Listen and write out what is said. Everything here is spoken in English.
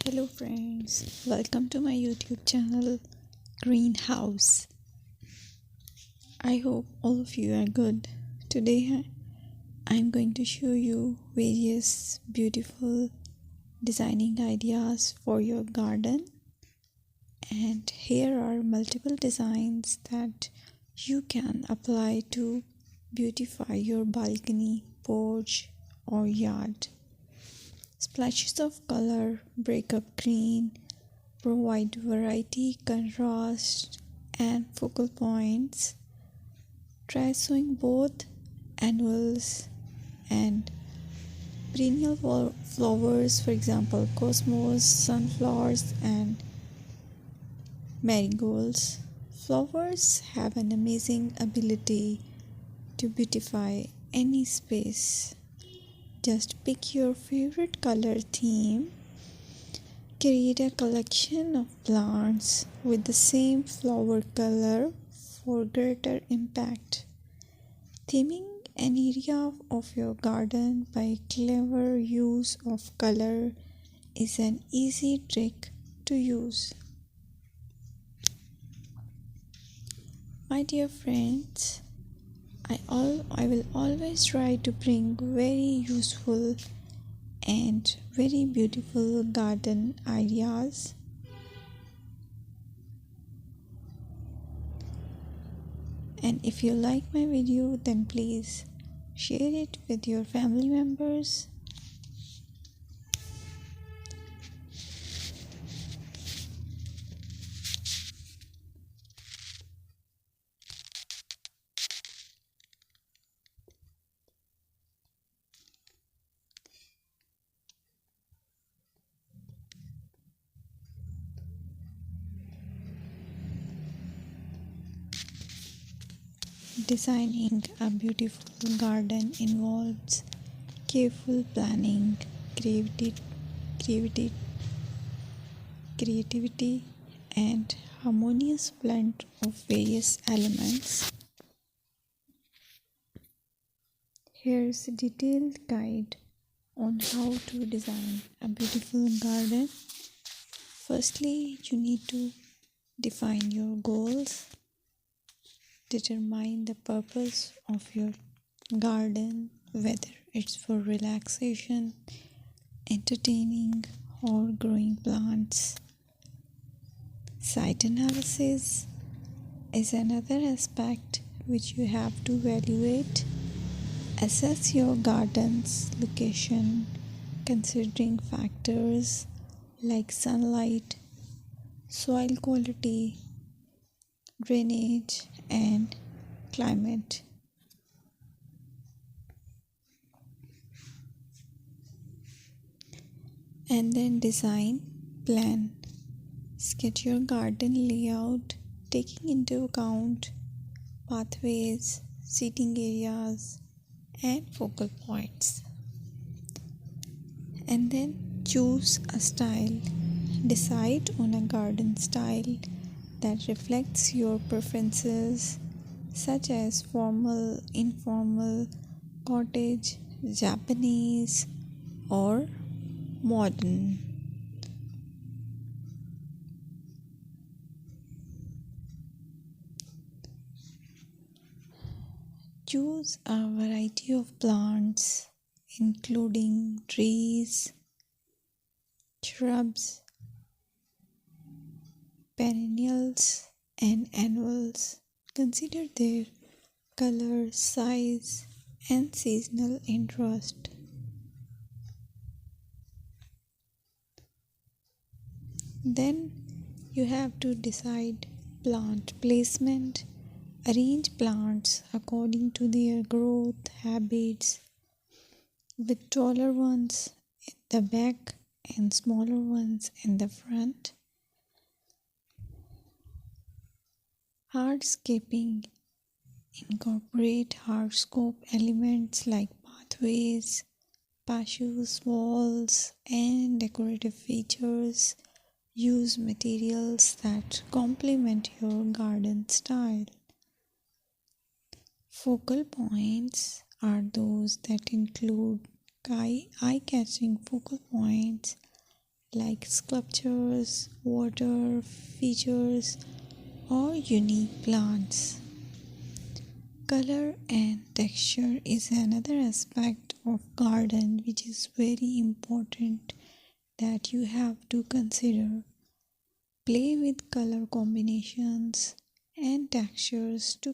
Hello friends, welcome to my YouTube channel Greenhouse. I hope all of you are good. Today I'm going to show you various beautiful designing ideas for your garden, and here are multiple designs that you can apply to beautify your balcony, porch or yard. Splashes of color break up green, provide variety, contrast, and focal points. Try sowing both annuals and perennial flowers, for example, cosmos, sunflowers, and marigolds. Flowers have an amazing ability to beautify any space. Just pick your favorite color theme. Create a collection of plants with the same flower color for greater impact. Theming an area of your garden by clever use of color is an easy trick to use. My dear friends, I will always try to bring very useful and very beautiful garden ideas. And if you like my video, then please share it with your family members. Designing a beautiful garden involves careful planning, creativity, creativity, and harmonious blend of various elements. Here's a detailed guide on how to design a beautiful garden. Firstly, you need to define your goals. Determine the purpose of your garden, whether it's for relaxation, entertaining, or growing plants. Site analysis is another aspect which you have to evaluate. Assess your garden's location, considering factors like sunlight, soil quality, drainage, and climate. And then design plan. Sketch your garden layout, taking into account pathways, seating areas, and focal points. And then choose a style. Decide on a garden style that reflects your preferences, such as formal, informal, cottage, Japanese, or modern. Choose a variety of plants, including trees, shrubs, perennials, and annuals. Consider their color, size, and seasonal interest. Then you have to decide plant placement. Arrange plants according to their growth habits, with taller ones in the back and smaller ones in the front. Hardscaping. Incorporate hardscape elements like pathways, patios, walls, and decorative features. Use materials that complement your garden style. Focal points are those that include eye-catching focal points like sculptures, water features, or unique plants. Color and texture is another aspect of garden which is very important that you have to consider. Play with color combinations and textures to